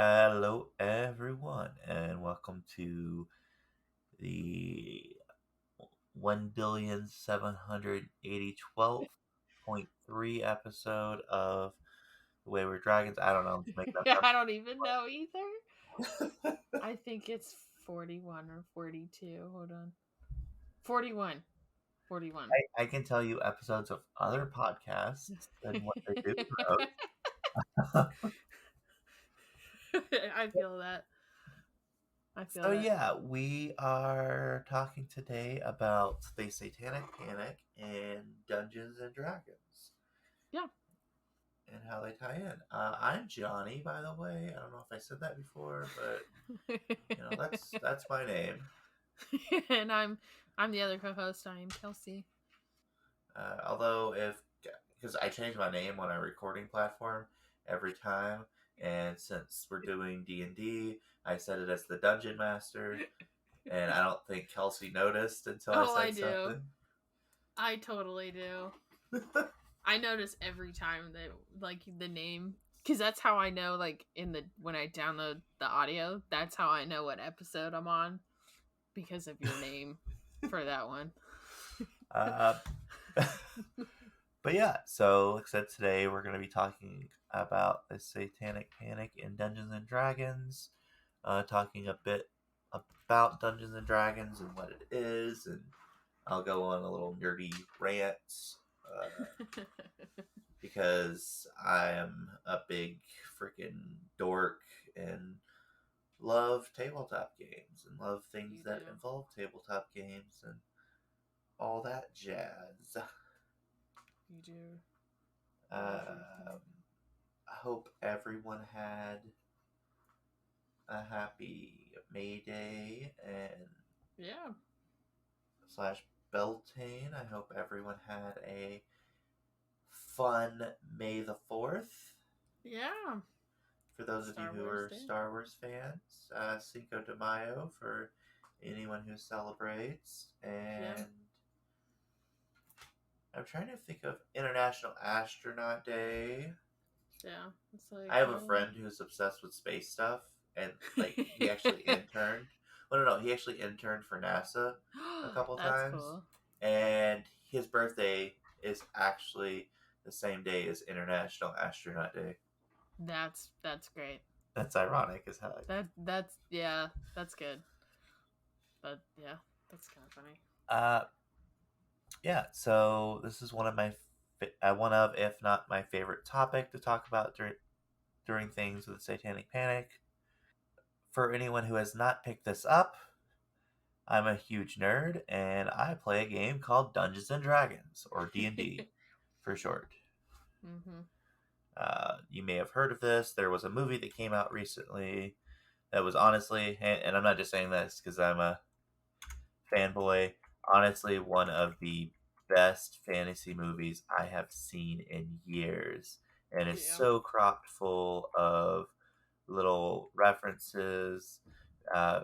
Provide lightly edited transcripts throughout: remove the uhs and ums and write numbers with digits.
Hello, everyone, and welcome to the 1,780,12.3 episode of The Wayward Dragons. I don't know, I'm just making up I don't even know either. numbers. I think it's 41 or 42. Hold on. 41. 41. I can tell you episodes of other podcasts and what they do gross. I feel that. I feel So, that. yeah, we are talking today about the Satanic Panic and Dungeons and Dragons. Yeah. And how they tie in. I'm Johnny, by the way. I don't know if I said that before, but that's my name. And I'm the other co-host. I am Kelsey. Although because I change my name on a recording platform every time, and since we're doing D&D, I set it as the Dungeon Master, and I don't think Kelsey noticed until I Oh, I said do. something. I totally do. I notice every time that like the name because that's how I know like in the when I download the audio, that's how I know what episode I'm on because of your name for that one. uh, But yeah, so like I said, today we're going to be talking about the Satanic Panic in Dungeons and Dragons, talking a bit about Dungeons and Dragons and what it is, and I'll go on a little nerdy rant because I am a big freaking dork and love tabletop games and love things You that do. involve tabletop games and all that jazz. You do. Um, I hope everyone had a happy May Day and Yeah. slash Beltane. I hope everyone had a fun May the 4th. Yeah. For those of you Star who Wars are Day. Star Wars fans, Cinco de Mayo for anyone who celebrates. Yeah. And I'm trying to think of International Astronaut Day. Yeah. It's like, I have a friend who's obsessed with space stuff, and like he actually interned. Well, no, he actually interned for NASA a couple That's times, cool. and his birthday is actually the same day as International Astronaut Day. That's great. That's ironic as heck. That's good. But yeah, that's kind of funny. Uh, yeah. So this is one of my one of, if not my favorite topic to talk about during things with the Satanic Panic. For anyone who has not picked this up, I'm a huge nerd, and I play a game called Dungeons and Dragons, or D&D for short. Mm-hmm. You may have heard of this. There was a movie that came out recently that was honestly, and I'm not just saying this because I'm a fanboy, honestly one of the best fantasy movies I have seen in years. And it's Yeah. so cropped full of little references, uh,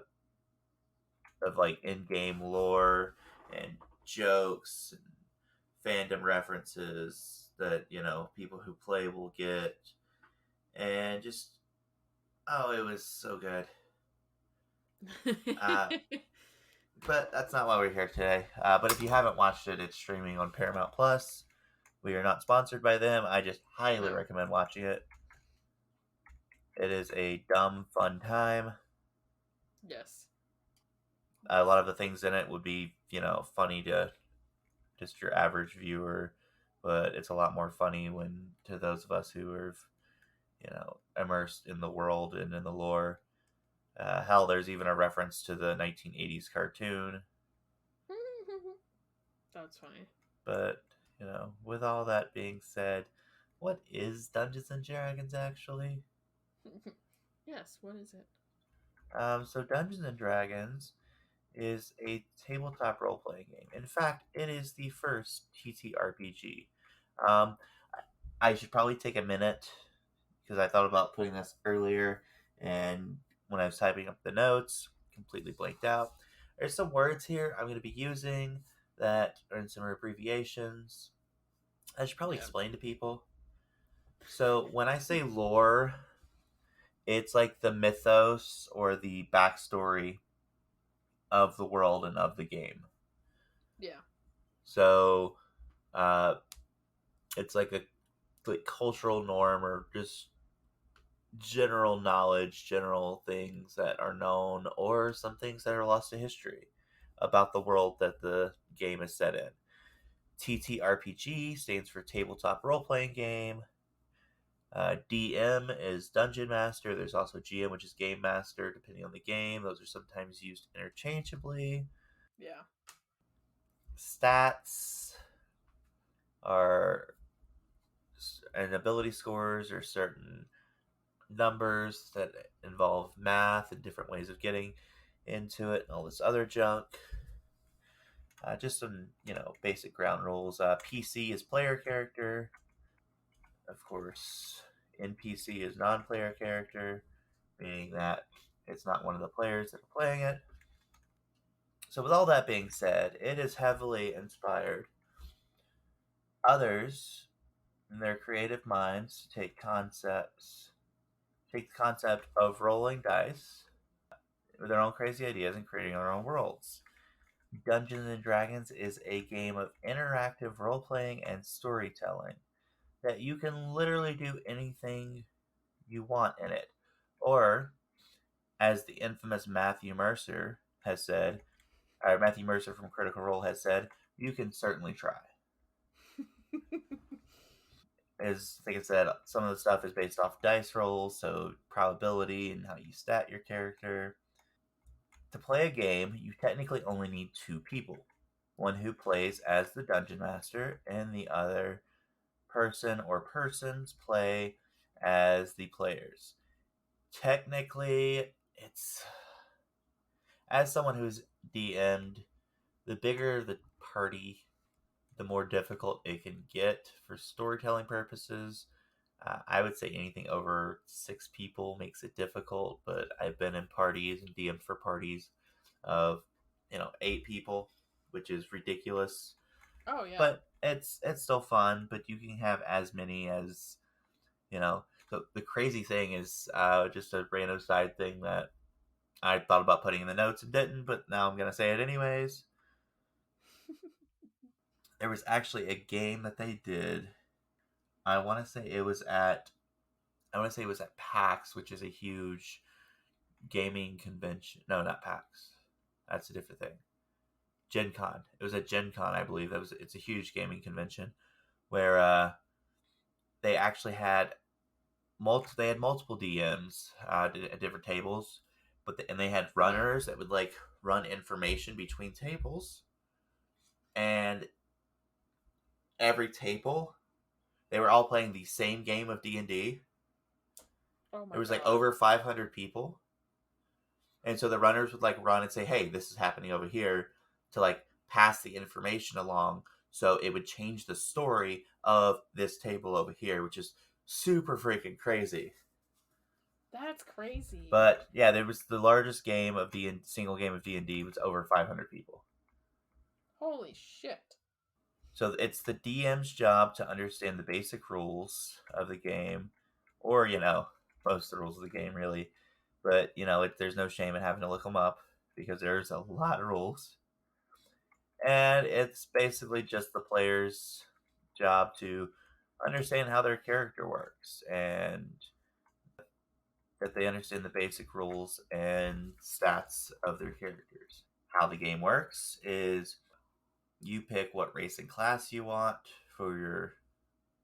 of like in-game lore and jokes and fandom references that people who play will get, and just it was so good. Uh, but that's not why we're here today. But if you haven't watched it, it's streaming on Paramount Plus. We are not sponsored by them. I just highly No. recommend watching it. It is a dumb, fun time. Yes. A Yes. lot of the things in it would be, funny to just your average viewer, but it's a lot more funny when to those of us who are, immersed in the world and in the lore. Hell, there's even a reference to the 1980s cartoon. That's funny. But, with all that being said, what is Dungeons and Dragons actually? Yes. What is it? So Dungeons and Dragons is a tabletop role playing game. In fact, it is the first TTRPG. Um, I should probably take a minute because I thought about putting this earlier, and when I was typing up the notes, completely blanked out. There's some words here I'm going to be using that are in some abbreviations. I should probably Yeah. explain to people. So when I say lore, It's like the mythos or the backstory of the world and of the game. Yeah. So uh, it's like cultural norm or just general knowledge, general things that are known, or some things that are lost to history about the world that the game is set in. TTRPG stands for Tabletop Role Playing Game. DM is Dungeon Master. There's also GM, which is Game Master, depending on the game. Those are sometimes used interchangeably. Yeah. Stats are and ability scores are certain numbers that involve math and different ways of getting into it and all this other junk. Just some, basic ground rules. PC is player character. Of course, NPC is non player character, meaning that it's not one of the players that are playing it. So, with all that being said, it is heavily inspired others in their creative minds to take the concept of rolling dice with their own crazy ideas and creating their own worlds. Dungeons and Dragons is a game of interactive role playing and storytelling that you can literally do anything you want in it. Or, as the infamous Matthew Mercer has said, or Matthew Mercer from Critical Role has said, you can certainly try. As like I said, some of the stuff is based off dice rolls, so probability and how you stat your character. To play a game, you technically only need two people, one who plays as the dungeon master, and the other person or persons play as the players. Technically, it's as someone who's DM'd, the bigger the party, the more difficult it can get for storytelling purposes. I would say anything over 6 people makes it difficult, but I've been in parties and DM'd for parties of 8 people, which is ridiculous. Oh yeah. But it's still fun. But you can have as many as you know. The crazy thing is just a random side thing that I thought about putting in the notes and didn't, but now I'm gonna say it anyways. There was actually a game that they did. I want to say it was at I want to say it was at PAX, which is a huge gaming convention. No, not PAX. That's a different thing. Gen Con. It was at Gen Con, I believe. It's a huge gaming convention where they actually had multiple DMs at different tables, and they had Yeah. runners that would like run information between tables, and every table they were all playing the same game of D&D. Oh There my was like god. over 500 people, and so the runners would like run and say, "Hey, this is happening over here," to like pass the information along, so it would change the story of this table over here, which is super freaking crazy. That's crazy. But yeah, there was the largest game of the single game of D&D was over 500 people. Holy shit. So it's the DM's job to understand the basic rules of the game, or most of the rules of the game really. But there's no shame in having to look them up because there's a lot of rules, and it's basically just the player's job to understand how their character works and that they understand the basic rules and stats of their characters. How the game works is you pick what race and class you want for your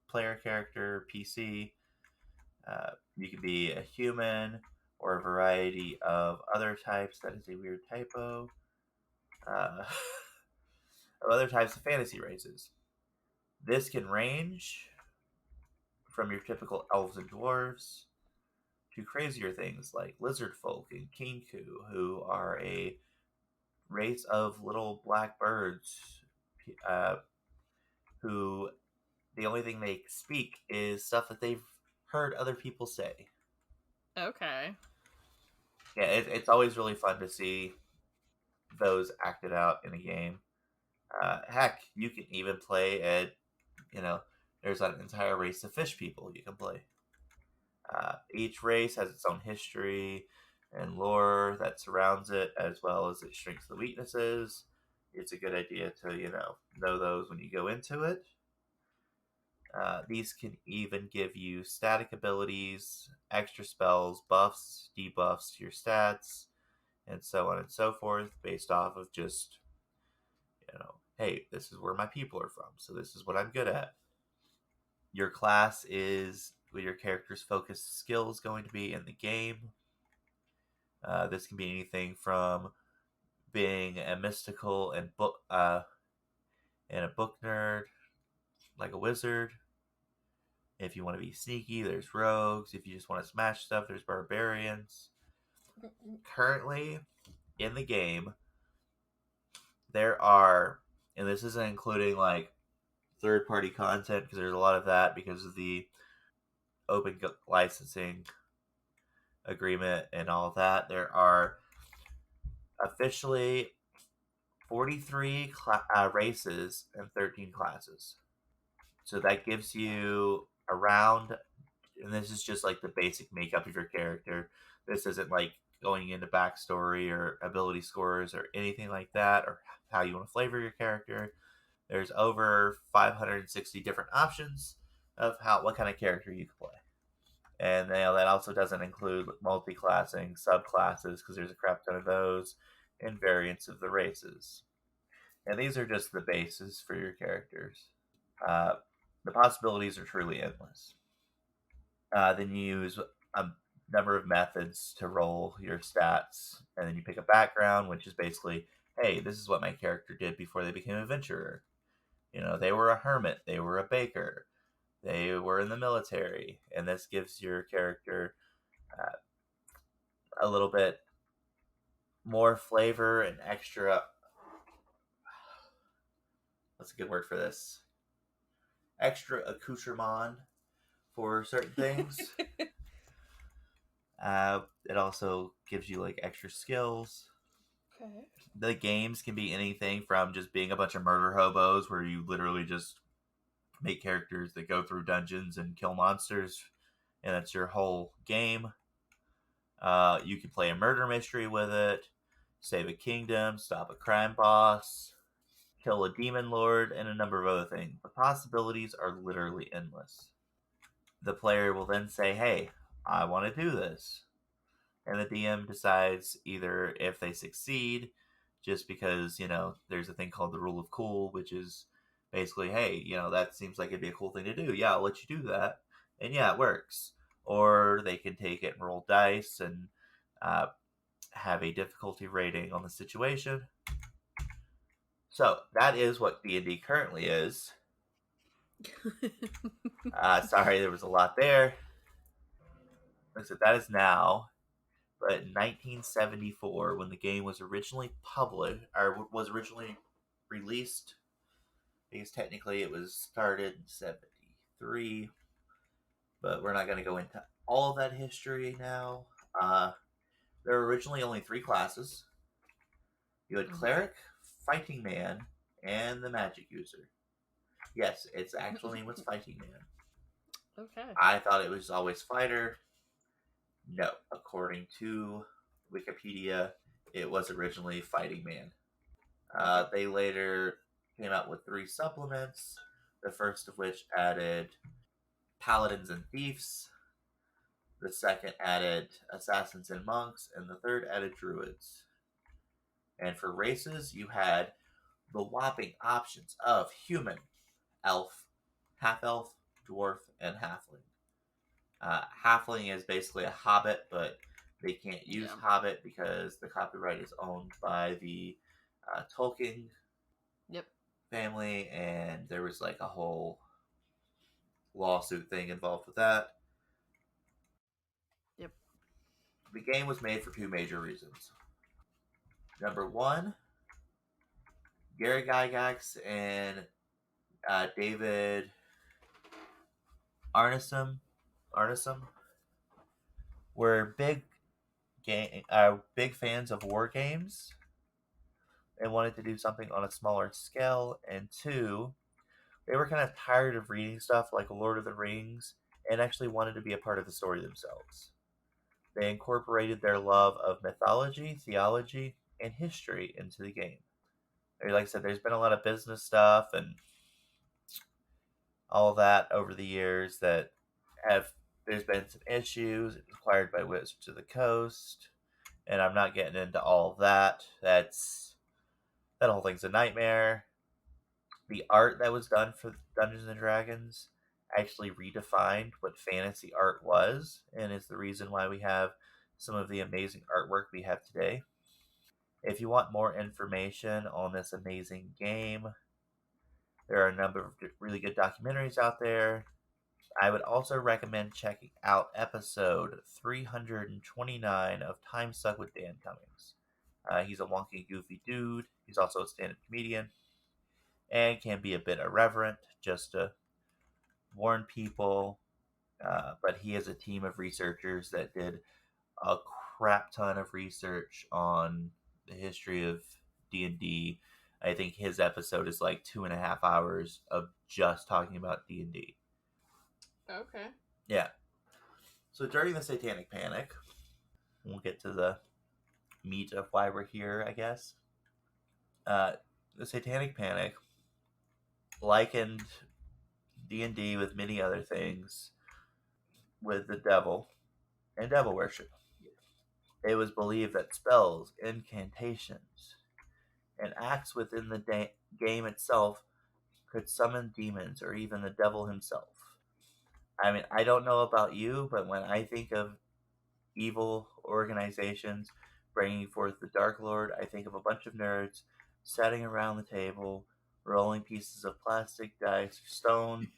player character, PC. You can be a human or a variety of other types. That is a weird typo. Uh, of other types of fantasy races. This can range from your typical elves and dwarves to crazier things like lizard folk and kinku, who are a race of little black birds uh, who the only thing they speak is stuff that they've heard other people say. Okay. Yeah, it's always really fun to see those acted out in a game. Heck, you can even play at, you know, there's an entire race of fish people you can play. Each race has its own history and lore that surrounds it, as well as its strengths and weaknesses. It's a good idea to, know those when you go into it. These can even give you static abilities, extra spells, buffs, debuffs to your stats, and so on and so forth, based off of just, hey, this is where my people are from, so this is what I'm good at. Your class is what your character's focus skill is going to be in the game. This can be anything from being a mystical and a book nerd, like a wizard. If you want to be sneaky, there's rogues. If you just want to smash stuff, there's barbarians. Currently, in the game, there are, and this isn't including like third party content because there's a lot of that because of the open licensing agreement and all of that. There are officially 43 races and 13 classes. So that gives you around, and this is just like the basic makeup of your character. This isn't like going into backstory or ability scores or anything like that, or how you want to flavor your character. There's over 560 different options of what kind of character you can play. And that also doesn't include multi-classing, subclasses, because there's a crap ton of those, and variants of the races. And these are just the bases for your characters. Uh, the possibilities are truly endless. Then you use a number of methods to roll your stats, and then you pick a background, which is basically, hey, this is what my character did before they became a adventurer. They were a hermit, they were a baker, they were in the military, and this gives your character uh, a little bit more flavor and extra. What's a good word for this? Extra accoutrement for certain things. It also gives you like extra skills. Okay. The games can be anything from just being a bunch of murder hobos where you literally just make characters that go through dungeons and kill monsters, and that's your whole game. You can play a murder mystery with it, save a kingdom, stop a crime boss, kill a demon lord, and a number of other things. The possibilities are literally endless. The player will then say, hey, I want to do this. And the DM decides either if they succeed, just because, there's a thing called the rule of cool, which is basically, hey, that seems like it'd be a cool thing to do. Yeah, I'll let you do that. And yeah, it works. Or they can take it and roll dice and uh, have a difficulty rating on the situation. So that is what D&D currently is. Sorry, there was a lot there. Like I said, that is now. But in 1974, when the game was originally published, or was originally released, because technically it was started in 73, but we're not going to go into all of that history now. There were originally only 3 classes. You had Cleric, Fighting Man, and the Magic User. Yes, its actual name was Fighting Man. Okay. I thought it was always Fighter. No, according to Wikipedia, it was originally Fighting Man. They later came out with 3 supplements, the first of which added Paladins and Thieves, the second added Assassins and Monks, and the third added Druids. And for races, you had the whopping options of human, elf, half-elf, dwarf, and halfling. Halfling is basically a hobbit, but they can't use hobbit because the copyright is owned by the Tolkien family, and there was like a whole lawsuit thing involved with that. Yep. The game was made for 2 major reasons. Number 1, Gary Gygax and David Arneson were big fans of war games and wanted to do something on a smaller scale. And 2, they were kind of tired of reading stuff like Lord of the Rings and actually wanted to be a part of the story themselves. They incorporated their love of mythology, theology, and history into the game. Like I said, there's been a lot of business stuff and all that over the years that have there's been some issues acquired by Wizards of the Coast, and I'm not getting into all of that. That whole thing's a nightmare. The art that was done for Dungeons and Dragons actually redefined what fantasy art was, and is the reason why we have some of the amazing artwork we have today. If you want more information on this amazing game, there are a number of really good documentaries out there. I would also recommend checking out episode 329 of Time Suck with Dan Cummings. He's a wonky, goofy dude. He's also a stand up comedian and can be a bit irreverent, just to warn people. But he has a team of researchers that did a crap ton of research on the history of D&D. I think his episode is like 2.5 hours of just talking about D&D. Okay. Yeah. So during the Satanic Panic, we'll get to the meat of why we're here, I guess. The Satanic Panic likened D&D with many other things with the devil and devil worship. It was believed that spells, incantations, and acts within the game itself could summon demons or even the devil himself. I mean, I don't know about you, but when I think of evil organizations bringing forth the Dark Lord, I think of a bunch of nerds sitting around the table, rolling pieces of plastic, dice, or stone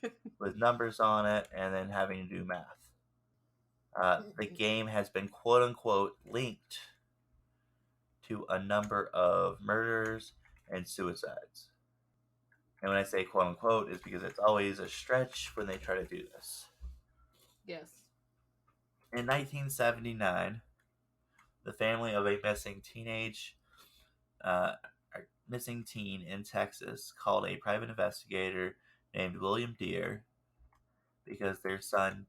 with numbers on it, and then having to do math. The game has been quote unquote linked to a number of murders and suicides. And when I say quote unquote, it's because it's always a stretch when they try to do this. Yes. In 1979, the family of a uh, missing teen in Texas called a private investigator named William Deere because their son,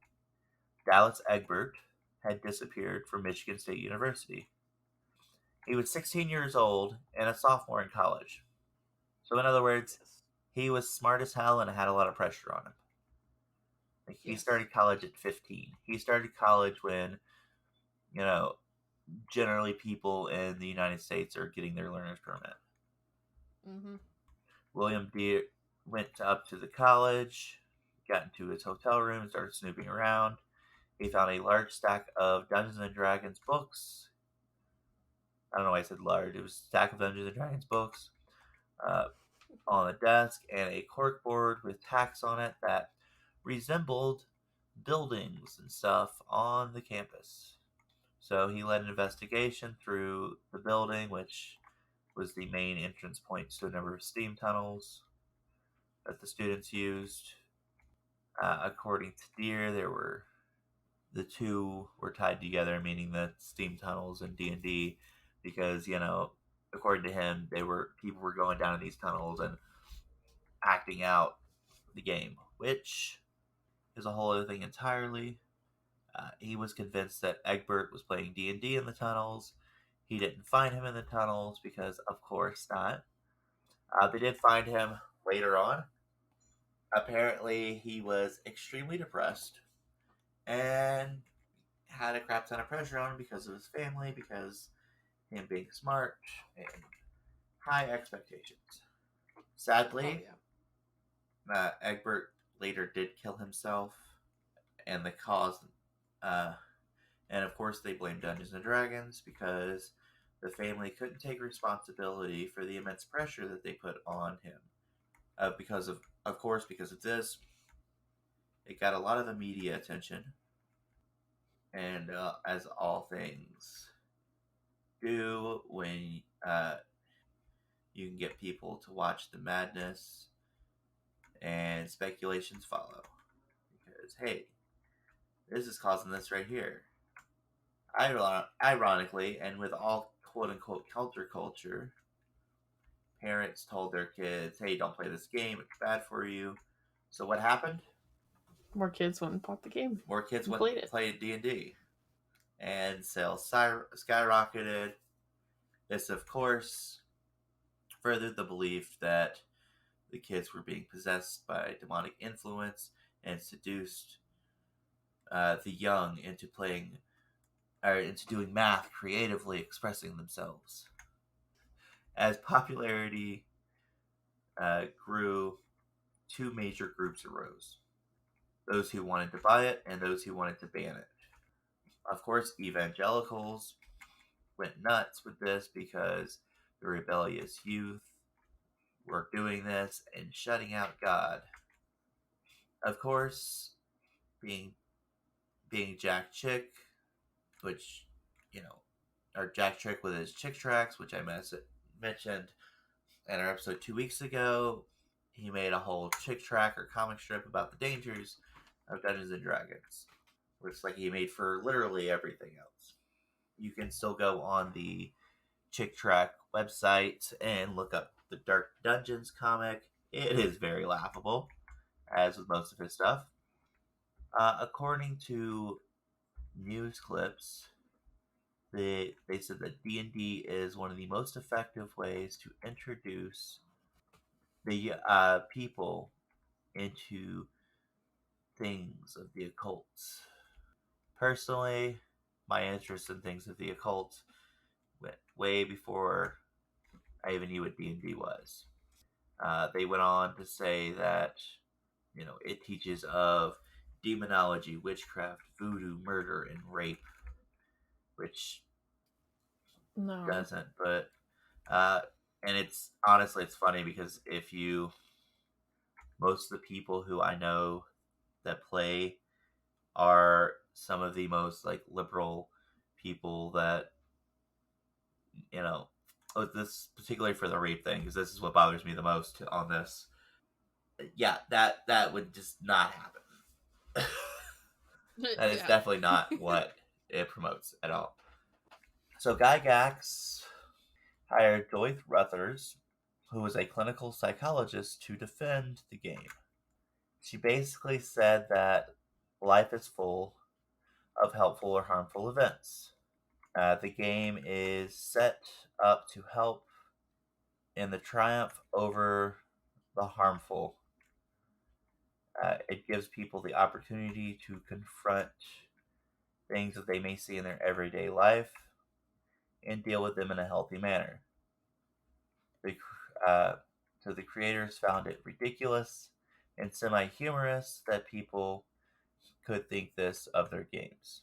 Dallas Egbert, had disappeared from Michigan State University. He was 16 years old and a sophomore in college. So, in other words, Yes. he was smart as hell and had a lot of pressure on him. Like, he Yes. started college at 15. He started college when, you know, generally people in the United States are getting their learner's permit. Mm-hmm. William Deere went up to the college, got into his hotel room, and started snooping around. He found a large stack of Dungeons and Dragons books. I don't know why I said large. It was a stack of Dungeons and Dragons books uh, on the desk and a corkboard with tacks on it that resembled buildings and stuff on the campus. So he led an investigation through the building, which was the main entrance point to a number of steam tunnels that the students used. According to Deere, the two were tied together, meaning that steam tunnels and D&D, because according to him, people were going down in these tunnels and acting out the game, which is a whole other thing entirely. He was convinced that Egbert was playing D&D in the tunnels. He didn't find him in the tunnels because, of course, not. They did find him later on. Apparently, he was extremely depressed and had a crap ton of pressure on him because of his family, because him being smart and high expectations. Oh Sadly, yeah. Egbert later did kill himself, and the cause, uh, and of course, they blamed Dungeons and Dragons because the family couldn't take responsibility for the immense pressure that they put on him. Because of this, it got a lot of the media attention, and as all things do, when you can get people to watch the madness, and speculations follow. Because hey, this is causing this right here. Ironically, and with all quote unquote counterculture, parents told their kids, hey, don't play this game, it's bad for you. So what happened? More kids went and bought the game More kids and went played it. played D&D, and sales skyrocketed. This, of course, furthered the belief that the kids were being possessed by demonic influence and seduced the young into playing or into doing math creatively, expressing themselves. As popularity grew, two major groups arose: those who wanted to buy it and those who wanted to ban it. Of course, evangelicals went nuts with this because the rebellious youth were doing this and shutting out God. Of course, being Jack Chick, which, you know, or Jack Chick with his Chick Tracks, which I mentioned in our episode 2 weeks ago. He made a whole Chick Track or comic strip about the dangers of Dungeons and Dragons, which, like, he made for literally everything else. You can still go on the Chick Track website and look up the Dark Dungeons comic. It is very laughable, as with most of his stuff. According to news clips, they said that D&D is one of the most effective ways to introduce the people into things of the occult. Personally, my interest in things of the occult went way before I even knew what D&D was. They went on to say that, you know, it teaches of demonology, witchcraft, voodoo, murder, and rape, which No. doesn't. But and it's honestly, it's funny because if you most of the people who I know that play are some of the most like liberal people that, you know, this particularly for the rape thing, because this is what bothers me the most on this. Yeah, that would just not happen. That is Yeah. definitely not what it promotes at all. So Guy Gax hired Joyce Ruthers, who was a clinical psychologist, to defend the game. She basically said that life is full of helpful or harmful events. The game is set up to help in the triumph over the harmful. It gives people the opportunity to confront things that they may see in their everyday life and deal with them in a healthy manner. The, uh, so the creators found it ridiculous and semi humorous that people could think this of their games.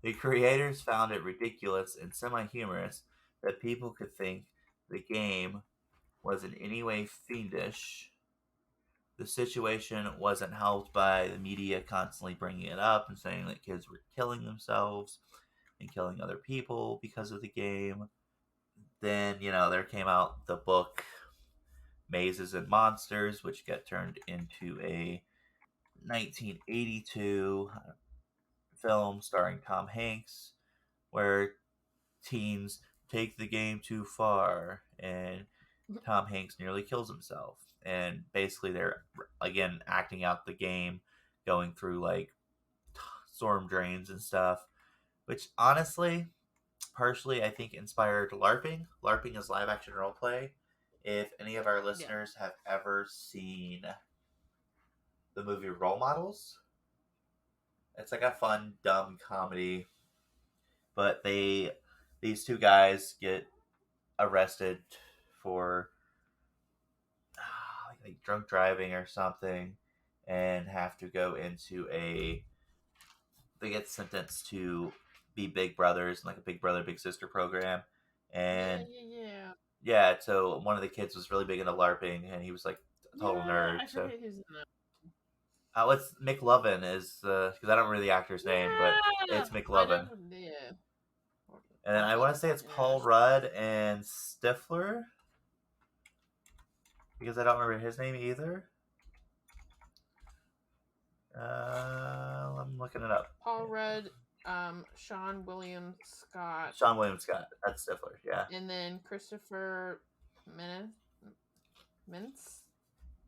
The creators found it ridiculous and semi humorous that people could think the game was in any way fiendish. The situation wasn't helped by the media constantly bringing it up and saying that kids were killing themselves and killing other people because of the game. Then, you know, there came out the book Mazes and Monsters, which got turned into a 1982 film starring Tom Hanks, where teens take the game too far and Tom Hanks nearly kills himself. And basically, they're again acting out the game, going through like storm drains and stuff, which honestly, partially, I think inspired LARPing. LARPing is live action role play. If any of our Yeah. listeners have ever seen the movie Role Models, it's like a fun, dumb comedy. But these two guys get arrested for like drunk driving or something, and have to go into a. They get sentenced to be big brothers, like a big brother big sister program, Yeah, and yeah, yeah. yeah. So one of the kids was really big into LARPing, and he was like a total Yeah, nerd. I So forget who's in that. what's McLovin is because I don't remember the actor's name, but Yeah! it's I know. McLovin. Yeah. And then I Okay. want to say it's Yeah. Paul Rudd and Stifler because I don't remember his name either. I'm looking it up. Paul Rudd, Sean William Scott, Sean William Scott. That's Stifler. Yeah. and then Christopher Mintz.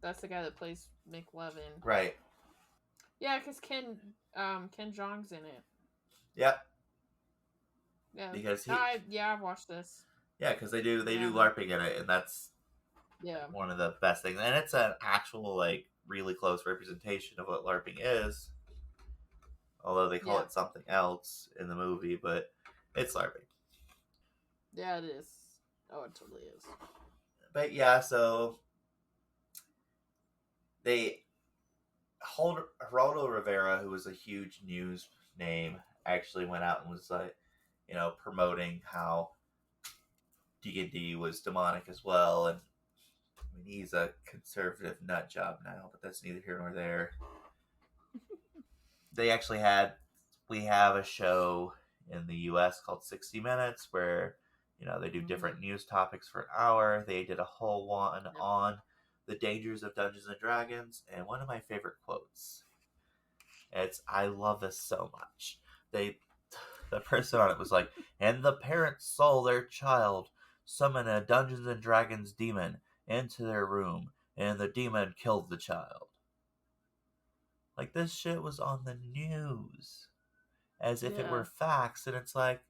That's the guy that plays McLovin. Right. Yeah, because Ken Jeong's in it. Yep, Yeah. because No, he I've watched this. yeah, because they do Yeah. LARPing in it, and that's Yeah. like one of the best things. And it's an actual like really close representation of what LARPing is, although they call Yeah. it something else in the movie, but it's LARPing. Yeah, it is. Oh, it totally is. But yeah, so they Geraldo Rivera, who was a huge news name, actually went out and was like, promoting how D&D was demonic as well. And I mean, he's a conservative nut job now, but that's neither here nor there. They actually we have a show in the US called 60 Minutes where, they do different news topics for an hour. They did a whole one Yep. on the dangers of Dungeons and Dragons. And one of my favorite quotes, I love this so much. The person on it was like, and the parents saw their child summon a Dungeons and Dragons demon into their room, and the demon killed the child. Like, this shit was on the news as if it were Yeah. facts, and it's like,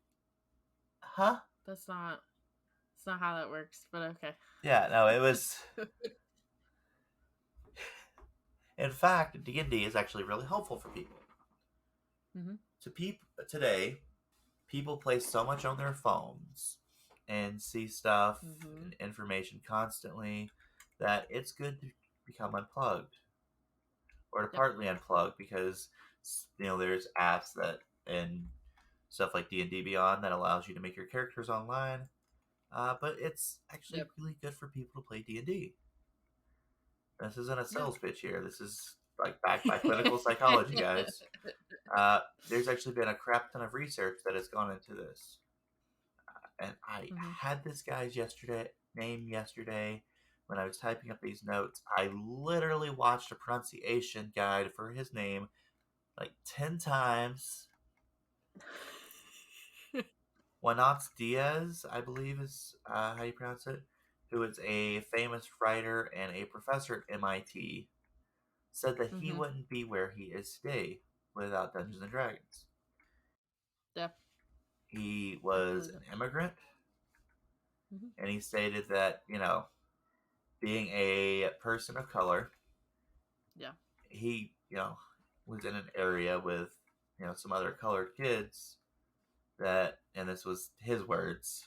huh? That's not how that works, but okay. Yeah, no, it was. In fact, D&D is actually really helpful for people. Mm-hmm. Today, people play so much on their phones and see stuff Mm-hmm. and information constantly that it's good to become unplugged or to Yep. partly unplug because there's apps that and stuff like D&D Beyond that allows you to make your characters online. But it's actually Yep. really good for people to play D&D. This isn't a Yep. sales pitch here. This is like backed by clinical psychology, guys. There's actually been a crap ton of research that has gone into this. And I Mm-hmm. had this guy's name yesterday when I was typing up these notes. I literally watched a pronunciation guide for his name like 10 times. Juanats Diaz, I believe is how you pronounce it, who is a famous writer and a professor at MIT, said that he Mm-hmm. wouldn't be where he is today without Dungeons and Dragons. Yep. He I was believe an it. immigrant, Mm-hmm. and he stated that, being a person of color, Yeah. he, was in an area with, some other colored kids that, and this was his words,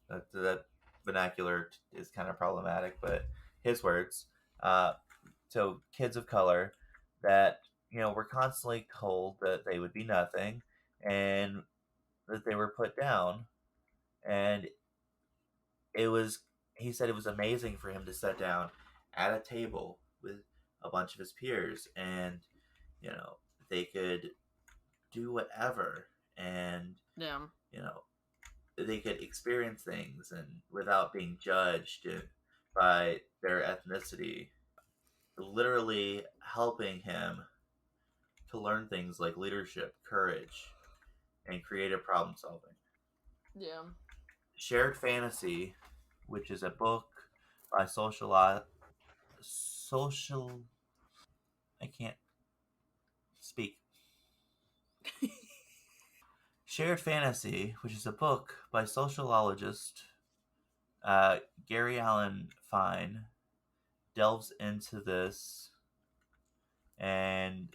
that vernacular is kind of problematic, but his words, uh, so kids of color that, were constantly told that they would be nothing and that they were put down. And it was, he said it was amazing for him to sit down at a table with a bunch of his peers and, you know, they could do whatever and, Yeah. you know, they could experience things and without being judged by their ethnicity, literally helping him to learn things like leadership, courage, and creative problem solving. Yeah. Shared Fantasy, which is a book by social I can't speak. Shared Fantasy, which is a book by sociologist uh, Gary Allen Fine, delves into this and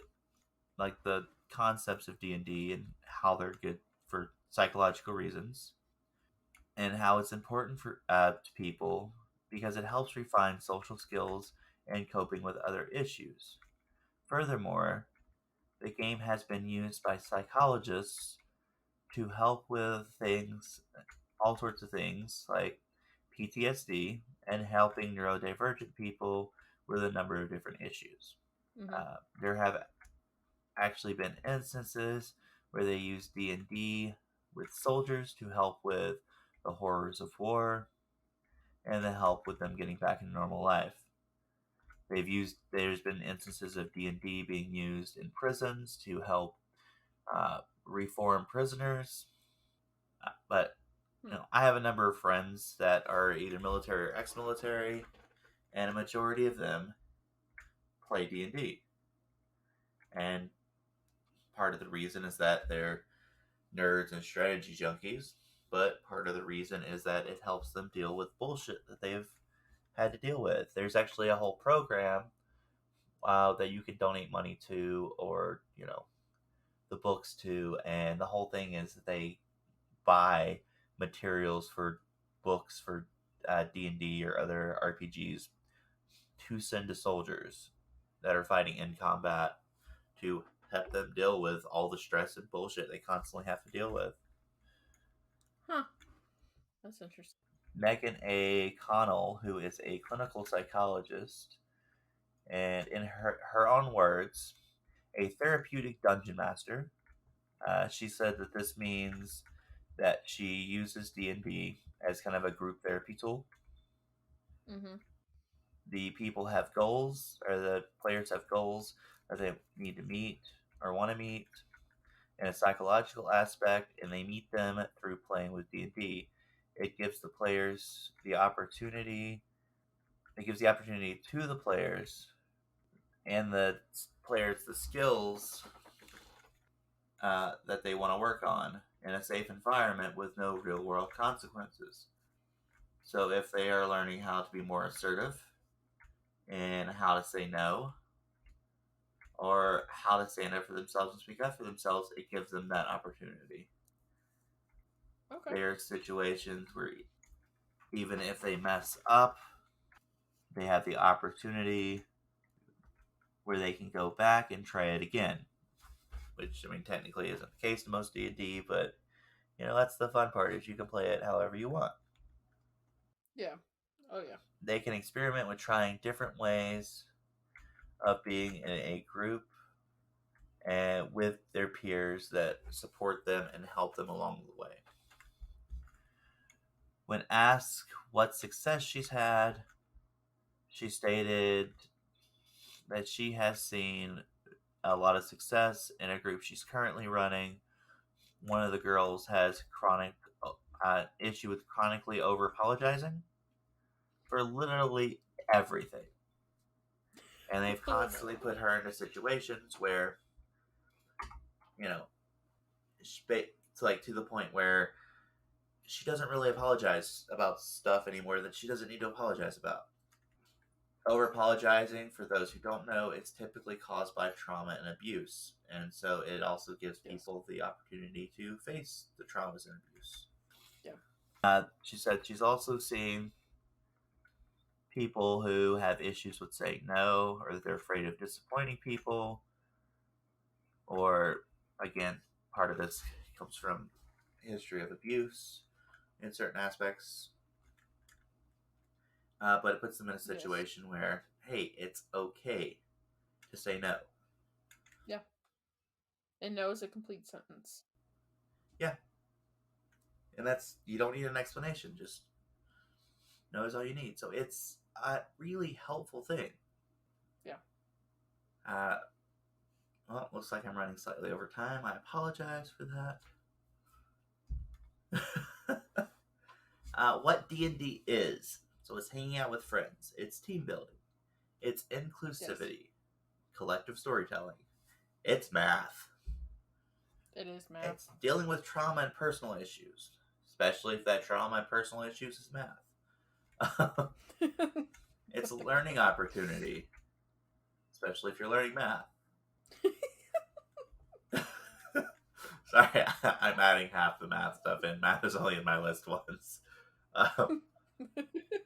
like the concepts of D&D and how they're good for psychological reasons and how it's important for to people because it helps refine social skills and coping with other issues. Furthermore, the game has been used by psychologists to help with things, all sorts of things like PTSD and helping neurodivergent people with a number of different issues. Mm-hmm. There have actually been instances where they use D&D with soldiers to help with the horrors of war and to help with them getting back into normal life. There's been instances of D&D being used in prisons to help reform prisoners. But Hmm. I have a number of friends that are either military or ex-military, and a majority of them play D&D. And part of the reason is that they're nerds and strategy junkies, but part of the reason is that it helps them deal with bullshit that they've had to deal with. There's actually a whole program that you can donate money to, or the books to, and the whole thing is that they buy materials for books for D&D or other RPGs to send to soldiers that are fighting in combat to help them deal with all the stress and bullshit they constantly have to deal with. Huh. That's interesting. Megan A. Connell, who is a clinical psychologist, and in her own words, a therapeutic dungeon master. She said that this means that she uses D&D as kind of a group therapy tool. Mm-hmm. The people have goals, or the players have goals that they need to meet or want to meet in a psychological aspect, and they meet them through playing with D&D. It gives the players the opportunity. It gives the opportunity to the players and the players the skills that they want to work on in a safe environment with no real world consequences. So if they are learning how to be more assertive and how to say no, or how to stand up for themselves and speak up for themselves, it gives them that opportunity. Okay. There are situations where even if they mess up, they have the opportunity where they can go back and try it again. Which, I mean, technically isn't the case in most D&D, but that's the fun part, is you can play it however you want. Yeah. Oh yeah. They can experiment with trying different ways of being in a group and with their peers that support them and help them along the way. When asked what success she's had, she stated that she has seen a lot of success in a group she's currently running. One of the girls has chronic issue with chronically over apologizing for literally everything, and they've Oh constantly no. put her into situations where you know it's like to the point where she doesn't really apologize about stuff anymore that she doesn't need to apologize about. Over apologizing, for those who don't know, it's typically caused by trauma and abuse, and so it also gives Yes. people the opportunity to face the traumas and abuse. Yeah. She said she's also seen people who have issues with saying no, or that they're afraid of disappointing people, or again, part of this comes from history of abuse in certain aspects. But it puts them in a Yes. situation where, hey, it's okay to say no. Yeah. And no is a complete sentence. Yeah, and that's, you don't need an explanation. Just no is all you need. So it's a really helpful thing. Yeah. Uh, well, looks like I'm running slightly over time. I apologize for that. What D&D is. So it's hanging out with friends. It's team building. It's Yes. inclusivity. Collective storytelling. It's math. It is math. It's dealing with trauma and personal issues, especially if that trauma and personal issues is math. It's a learning opportunity, especially if you're learning math. Sorry, I'm adding half the math stuff in. Math is only in my list once.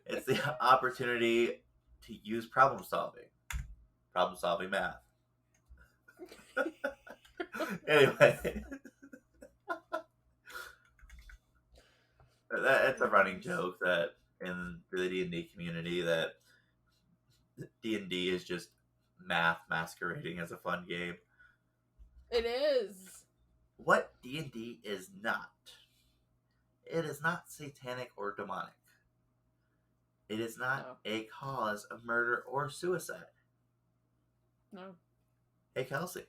It's the opportunity to use problem solving math. Anyway, it's a running joke that in the D&D community that D&D is just math masquerading as a fun game. It is. What D&D is not. It is not satanic or demonic. It is not No. a cause of murder or suicide. No. Hey, Kelsey.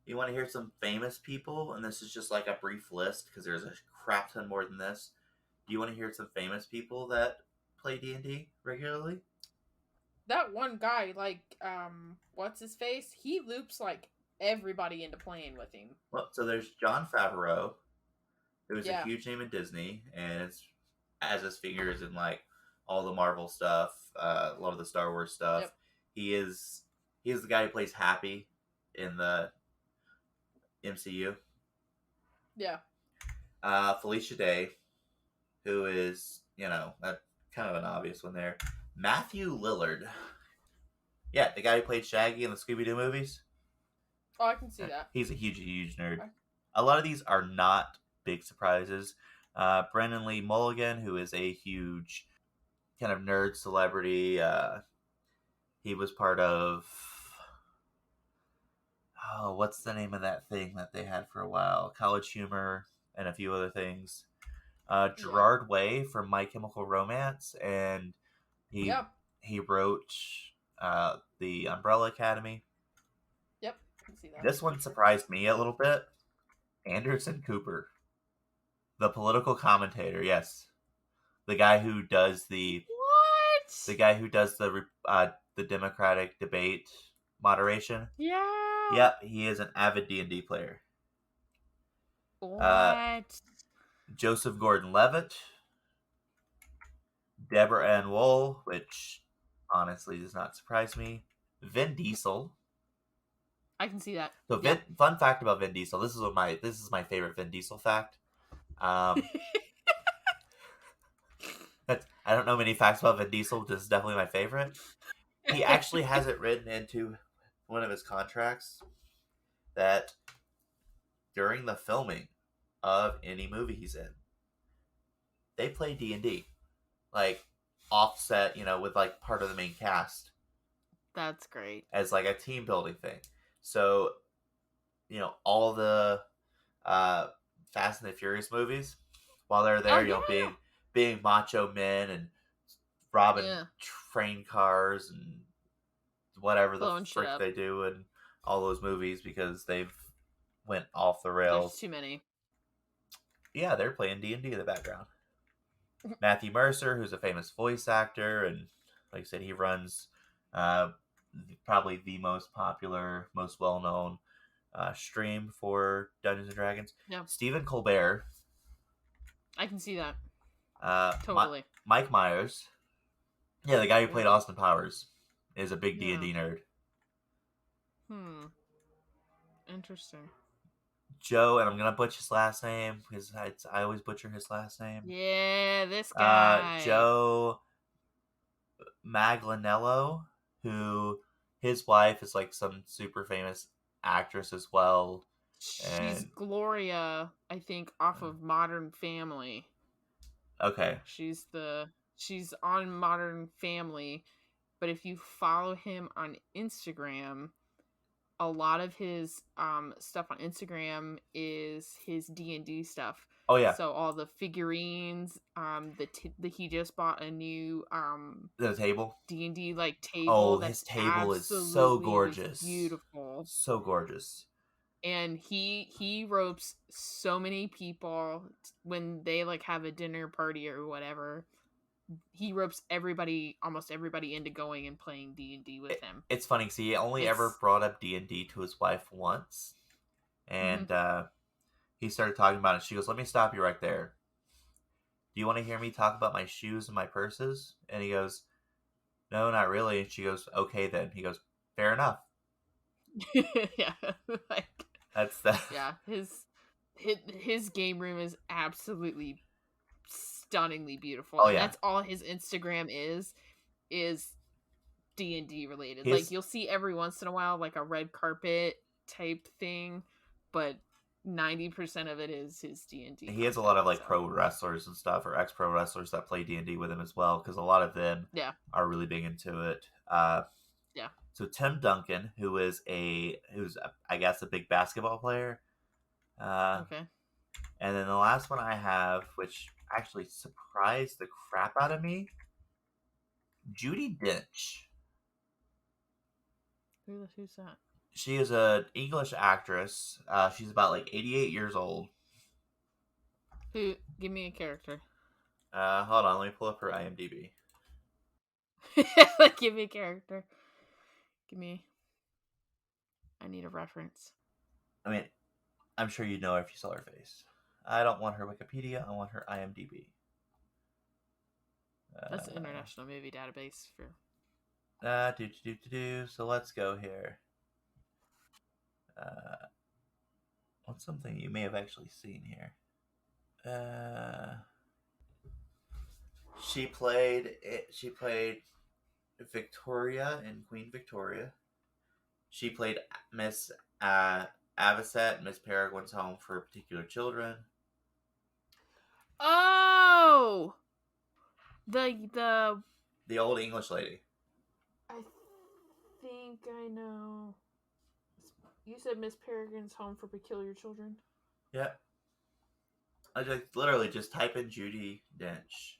You want to hear some famous people? And this is just like a brief list because there's a crap ton more than this. Do you want to hear some famous people that play D&D regularly? that one guy, like, what's his face? He loops like everybody into playing with him. Well, so there's John Favreau, who is a Yeah. huge name in Disney, and it's as his figures in like all the Marvel stuff, a lot of the Star Wars stuff. Yep. He is he is the guy who plays Happy in the MCU. Yeah. Felicia Day, who is kind of an obvious one there. Matthew Lillard, yeah, the guy who played Shaggy in the Scooby Doo movies. Oh, I can see that. He's a huge nerd. Okay. A lot of these are not big surprises. Brendan Lee Mulligan, who is a huge kind of nerd celebrity. He was part of what's the name of that thing that they had for a while? College Humor and a few other things. Yeah. Gerard Way from My Chemical Romance, and he Yep. he wrote the Umbrella Academy. Yep. I can see that. This one surprised me a little bit. Anderson Cooper, the political commentator, yes, the guy who does What? the Democratic debate moderation. Yeah. Yep, he is an avid D&D player. What? Joseph Gordon-Levitt, Deborah Ann Wool, which honestly does not surprise me. Vin Diesel. I can see that. So, Yeah. fun fact about Vin Diesel. This is my favorite Vin Diesel fact. I don't know many facts about Vin Diesel. This is definitely my favorite. He actually has it written into one of his contracts that during the filming of any movie he's in, they play D&D, like offset, with like part of the main cast That's great. as like a team building thing. So, all the Fast and the Furious movies, while they're there, Oh yeah. being macho men and robbing Yeah. train cars and whatever the Blowing shit frick up. they do in all those movies because they've went off the There's rails. too many. Yeah, they're playing D&D in the background. Matthew Mercer, who's a famous voice actor, and like I said, he runs uh, probably the most popular, most well-known stream for Dungeons and Dragons. Yeah. Stephen Colbert, I can see that. uh, Totally. Mike Myers, yeah, the guy who played Really? Austin Powers, is a big Yeah. D&D nerd. Interesting. Joe, and I'm gonna butcher his last name because I always butcher his last name. Yeah, this guy. Joe Maglinello, who his wife is like some super famous actress as well. She's And Gloria, I think, off of Modern Family. okay, She's on Modern Family, but if you follow him on Instagram, a lot of his stuff on Instagram is his D&D stuff. oh yeah, So all the figurines, he just bought a new the table. D&D like Oh, table his that's table is so absolutely gorgeous, beautiful. so gorgeous. And he ropes so many people when they like have a dinner party or whatever. He ropes almost everybody into going and playing D&D with him. It's funny because he only ever brought up D&D to his wife once, and he started talking about it. She goes, "Let me stop you right there. Do you want to hear me talk about my shoes and my purses?" And he goes, "No, not really." And she goes, "Okay then." He goes, "Fair enough." Yeah, like That's that. yeah, his game room is absolutely stunningly beautiful. Oh And yeah, that's all his Instagram is D&D related. his Like you'll see every once in a while like a red carpet type thing, but 90% of it is his D&D he has a content. lot of like So pro wrestlers and stuff, or ex pro wrestlers that play D&D with him as well, because a lot of them yeah. are really big into it. Yeah. So Tim Duncan, who's I guess a big basketball player. Okay. And then the last one I have, which actually surprised the crap out of me, Judi Dench. Who's that? She is an English actress. She's about like 88 years old. Who? Give me a character. Hold on, let me pull up her IMDb. Like, give me a character. Give me. I need a reference. I mean, I'm sure you'd know her if you saw her face. I don't want her Wikipedia. I want her IMDb. That's the Uh, International Movie Database for. So let's go here. Uh, what's something you may have actually seen here? Uh, She played Victoria in Queen Victoria. She played Miss Avocet, Miss Peregrine's Home for Particular Children. Oh, the. The old English lady. I think I know. You said Miss Peregrine's Home for Peculiar Children. Yeah. I just literally just type in Judi Dench.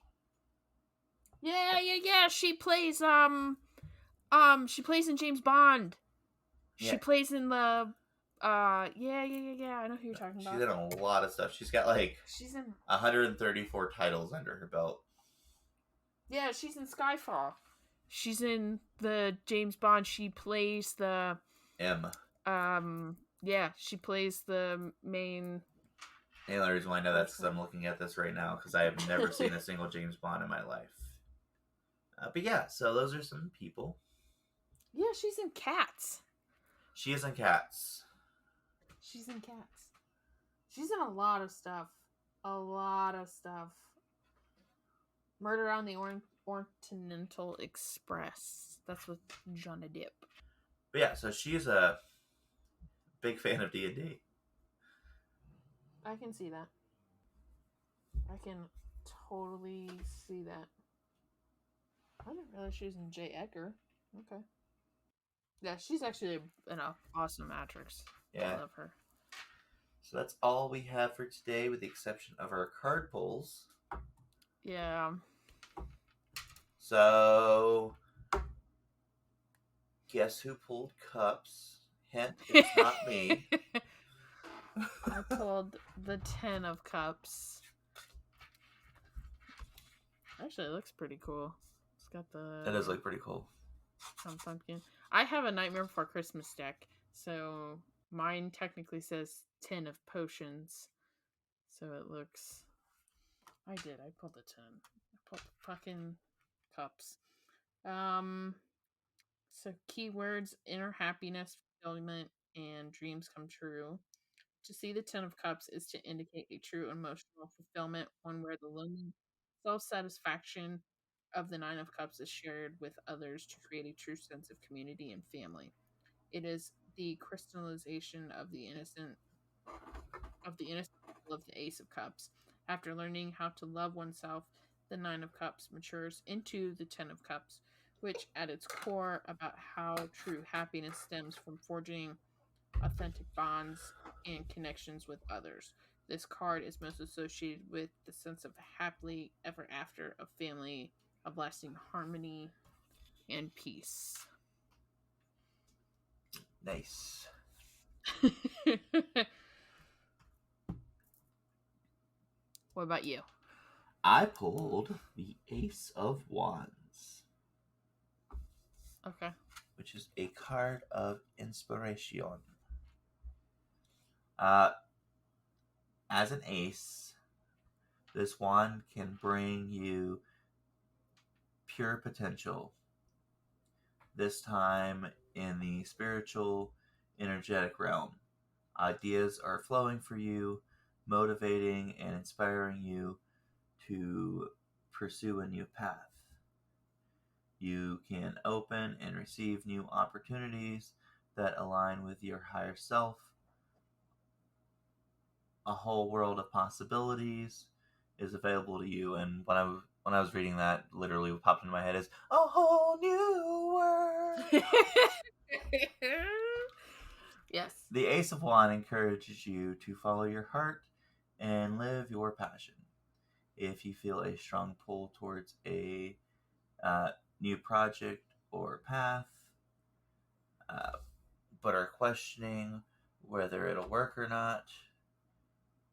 Yeah. She plays in James Bond. She Yeah. plays in the. Yeah. I know who you're talking She's about. in a lot of stuff. She's got like She's in. 134 titles under her belt. Yeah, she's in Skyfall. She's in the James Bond. She plays the. M. Yeah, she plays the main. The only reason why I know that's because person. I'm looking at this right now because I have never seen a single James Bond in my life. But yeah, so those are some people. Yeah, she's in Cats. She is in Cats. She's in Cats. She's in a lot of stuff. A lot of stuff. Murder on the Oriental Express. That's with Johnny Depp. But yeah, so she's a big fan of D&D. I can see that. I can totally see that. I didn't realize she was in J. Edgar. Okay. Yeah, she's actually an awesome actress. Yeah. I love her. So that's all we have for today, with the exception of our card pulls. Yeah. So, guess who pulled cups? Hint, it's not me. I pulled the 10 of Cups. Actually, it looks pretty cool. It's got the. That does look pretty cool. Pumpkin. I have a Nightmare Before Christmas deck, so mine technically says 10 of Potions. So it looks. I pulled the 10. I pulled the fucking cups. So keywords: inner happiness, fulfillment, and dreams come true. To see the Ten of Cups is to indicate a true emotional fulfillment, one where the lonely self satisfaction of the Nine of Cups is shared with others to create a true sense of community and family. It is the crystallization of the innocent of the Ace of Cups. After learning how to love oneself, the Nine of Cups matures into the Ten of Cups, which at its core about how true happiness stems from forging authentic bonds and connections with others. This card is most associated with the sense of happily ever after, of family, of lasting harmony and peace. Nice. What about you? I pulled the Ace of Wands. Okay. Which is a card of inspiration. As an ace, this wand can bring you pure potential. This time in the spiritual, energetic realm. Ideas are flowing for you, motivating and inspiring you to pursue a new path. You can open and receive new opportunities that align with your higher self. A whole world of possibilities is available to you. And when I was reading that, literally what popped into my head is a whole new world. Yes. The Ace of Wands encourages you to follow your heart and live your passion. If you feel a strong pull towards a new project or path, but are questioning whether it'll work or not,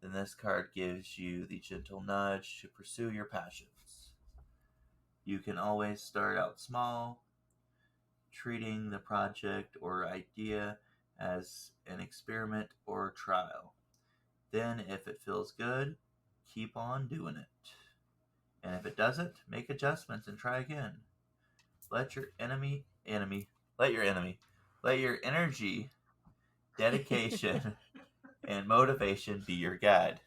then this card gives you the gentle nudge to pursue your passions. You can always start out small, treating the project or idea as an experiment or trial. Then, if it feels good, keep on doing it. And if it doesn't, make adjustments and try again. Let your let your energy, dedication, and motivation be your guide.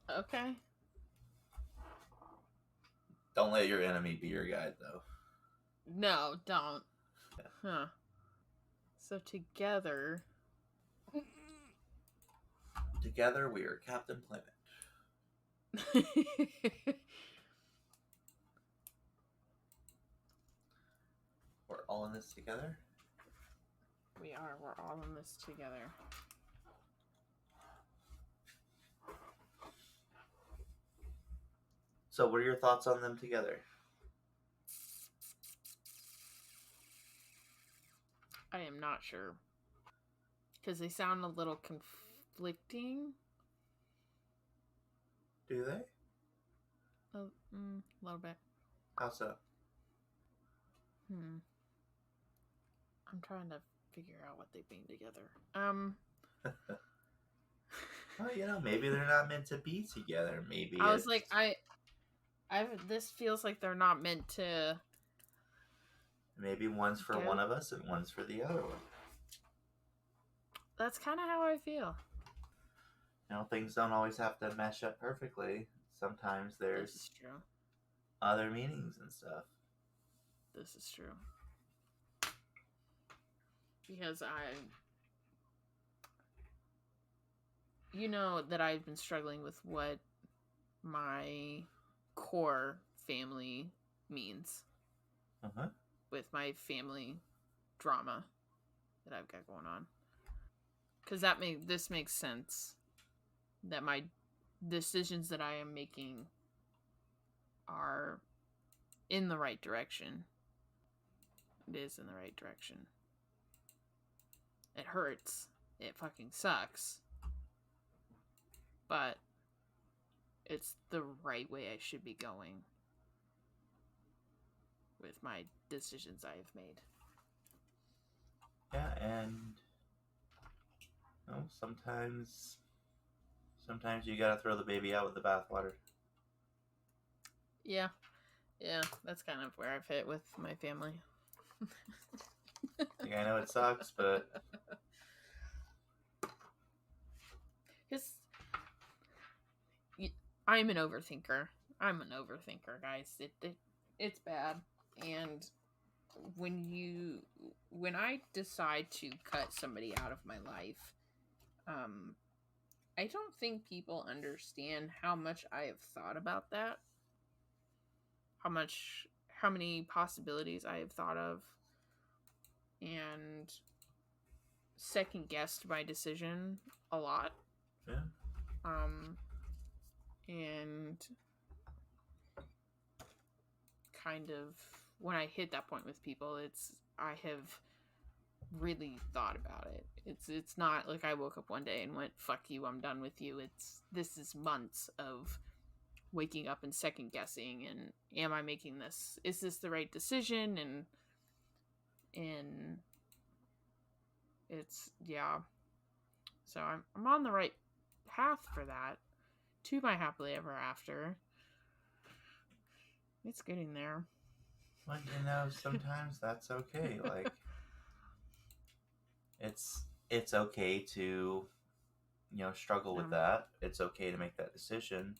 Okay. Don't let your enemy be your guide, though. No, don't. Huh. So together. Together, we are Captain Planet. We're all in this together. We are. We're all in this together. So, what are your thoughts on them together? I am not sure. Because they sound a little conflicting. Do they? A little bit. How so? I'm trying to figure out what they mean together. Well, maybe they're not meant to be together. Maybe I was like, this feels like they're not meant to. Maybe one's for one of us and one's for the other one. That's kind of how I feel. Things don't always have to mesh up perfectly. Sometimes there's This is true. other meanings and stuff. This is true. Because you know that I've been struggling with what my core family means. Uh-huh. With my family drama that I've got going on. Because this makes sense. That my decisions that I am making are in the right direction. It is in the right direction. It hurts. It fucking sucks. But it's the right way I should be going with my decisions I have made. Yeah, and sometimes you gotta throw the baby out with the bathwater. Yeah, that's kind of where I've hit with my family. Like, I know it sucks, but because I'm an overthinker. Guys. It's bad, and when I decide to cut somebody out of my life, I don't think people understand how much I have thought about that. How many possibilities I have thought of, and second guessed my decision a lot. yeah. And kind of when I hit that point with people, I have really thought about it. It's not like I woke up one day and went, "Fuck you, I'm done with you." This is months of waking up and second guessing, and am I making this? Is this the right decision? And it's So I'm on the right path for that. To my happily ever after. It's getting there. Well, sometimes that's okay. Like, it's okay to struggle with that. It's okay to make that decision,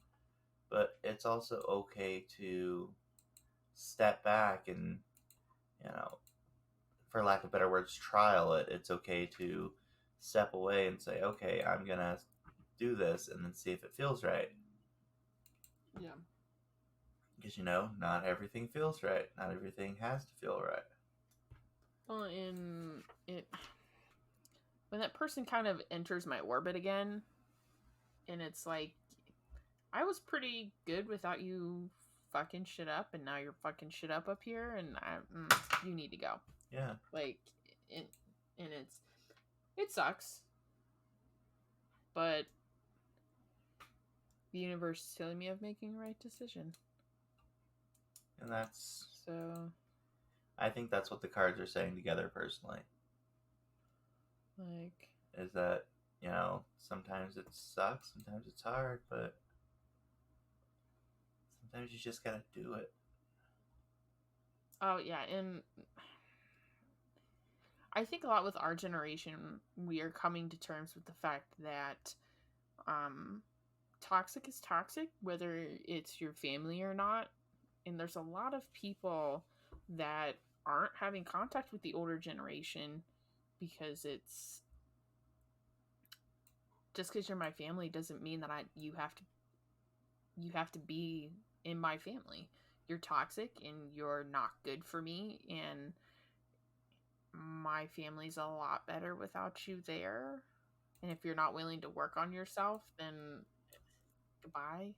but it's also okay to step back and for lack of better words, trial it. It's okay to step away and say, okay, I'm gonna do this and then see if it feels right. Yeah. Because not everything feels right. Not everything has to feel right. Well, when that person kind of enters my orbit again, and it's like, I was pretty good without you fucking shit up, and now you're fucking shit up here, and you need to go. Yeah. Like, and it sucks, but the universe is telling me I'm making the right decision. And that's, So, I think that's what the cards are saying together personally. like, Is that, sometimes it sucks, sometimes it's hard, but sometimes you just gotta do it. oh yeah, and I think a lot with our generation, we are coming to terms with the fact that um, toxic is toxic, whether it's your family or not. And there's a lot of people that aren't having contact with the older generation because it's just because you're my family doesn't mean that you have to be in my family. You're toxic and you're not good for me, and my family's a lot better without you there. And if you're not willing to work on yourself, then goodbye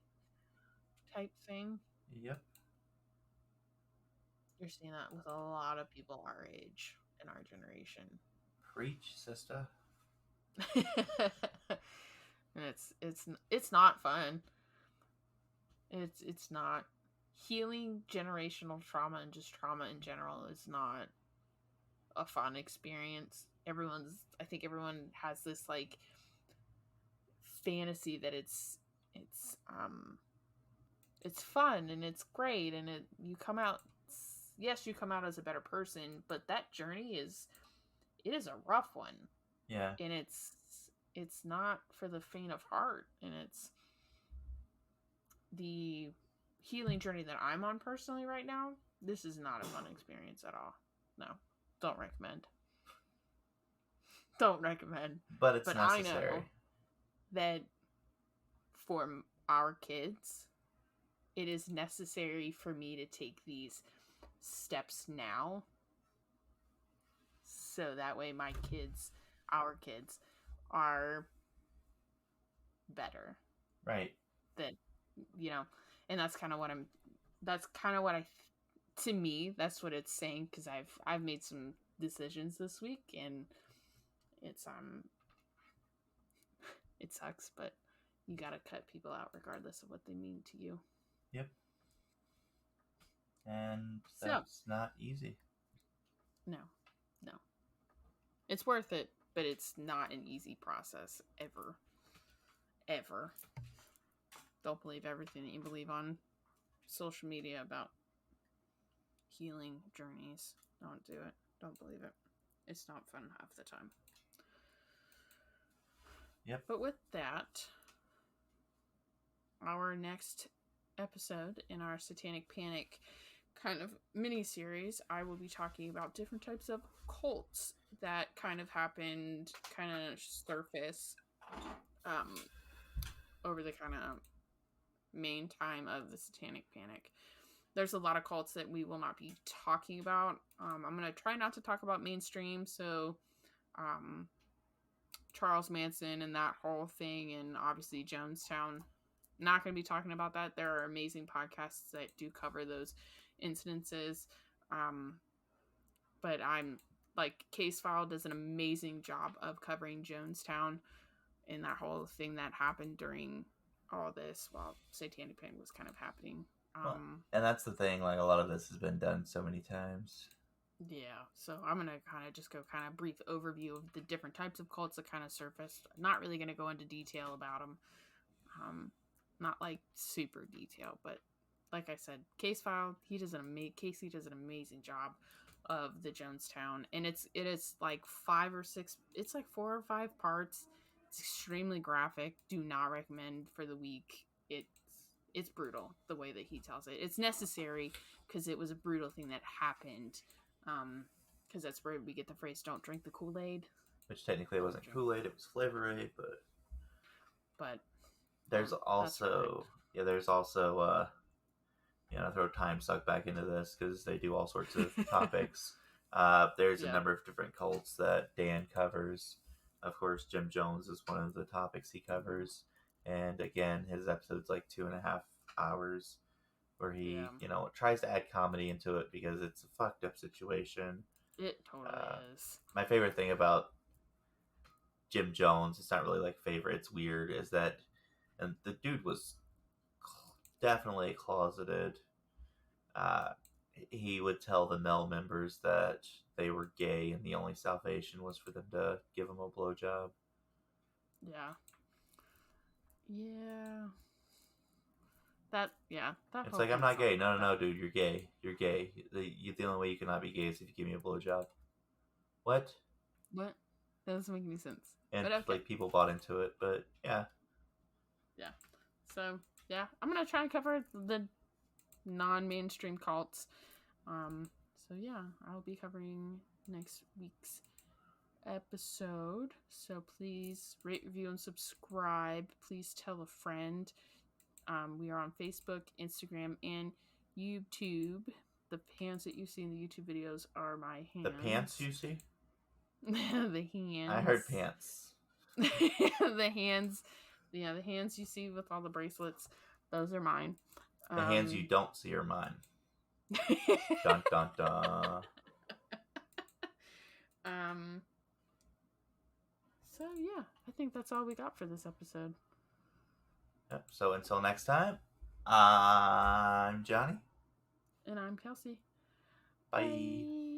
type thing. Yep. You're seeing that with a lot of people our age in our generation. Preach, sister. And it's not fun. It's not healing generational trauma and just trauma in general is not a fun experience. I think everyone has this like fantasy that it's fun and it's great and you come out, yes, you come out as a better person, but that journey it is a rough one. Yeah. And it's not for the faint of heart, and it's the healing journey that I'm on personally right now. This is not a fun experience at all. No, don't recommend. Don't recommend. But it's But I necessary. know that for our kids, it is necessary for me to take these steps now, so that way my kids, our kids, are better. Right. That, you know, and that's kind of what I'm. That's kind of what I. To me, that's what it's saying, because I've made some decisions this week, and it's it sucks, but you gotta cut people out regardless of what they mean to you. Yep. And So that's not easy. no, no, it's worth it, but it's not an easy process ever, ever. Don't believe everything that you believe on social media about healing journeys. Don't do it. Don't believe it. It's not fun half the time. Yep. But with that, our next episode in our Satanic Panic kind of mini series, I will be talking about different types of cults that kind of happened, kind of surface over the kind of main time of the Satanic Panic. There's a lot of cults that we will not be talking about. I'm going to try not to talk about mainstream, so Charles Manson and that whole thing, and obviously Jonestown. Not going to be talking about that. There are amazing podcasts that do cover those incidences. But I'm like, Case File does an amazing job of covering Jonestown and that whole thing that happened during all this while Satanic Panic was kind of happening. Well, and that's the thing, like, a lot of this has been done so many times. Yeah, so I'm going to kind of just go kind of brief overview of the different types of cults that kind of surfaced. Not really going to go into detail about them. Not like super detail, but like I said, Case File, Casey does an amazing job of the Jonestown, and it is like 5 or 6, it's like 4 or 5 parts. It's extremely graphic. Do not recommend for the weak. It's brutal the way that he tells it. It's necessary because it was a brutal thing that happened. Because that's where we get the phrase "Don't drink the Kool-Aid," which technically it wasn't Kool-Aid; it was Flavor Aid. But there's also throw Time Suck back into this because they do all sorts of topics. There's a number of different cults that Dan covers. Of course, Jim Jones is one of the topics he covers, and again, his episode's like 2.5 hours, where he tries to add comedy into it because it's a fucked up situation. It totally is. My favorite thing about Jim Jones, it's not really like favorite, it's weird, is that, and the dude was definitely closeted. uh, he would tell the male members that they were gay and the only salvation was for them to give him a blowjob. Yeah. Yeah. That It's whole like, I'm thing not sounds gay. No, no, bad. no, dude, you're gay. You're gay. The only way you cannot be gay is if you give me a blowjob. What? What? That doesn't make any sense. And But okay. like people bought into it, but yeah. Yeah. So yeah, I'm gonna try and cover the non-mainstream cults. Um. So yeah, I'll be covering next week's episode. So please rate, review, and subscribe. Please tell a friend. We are on Facebook, Instagram, and YouTube. The hands that you see in the YouTube videos are my The pants hands. you see? The I hands. heard pants. The hands. Yeah, the hands you see with all the bracelets. Those are mine. The hands you don't see are mine. Dun dun dun. So yeah, I think that's all we got for this episode. Yep. So until next time, I'm Johnny. And I'm Kelsey. Bye. Bye.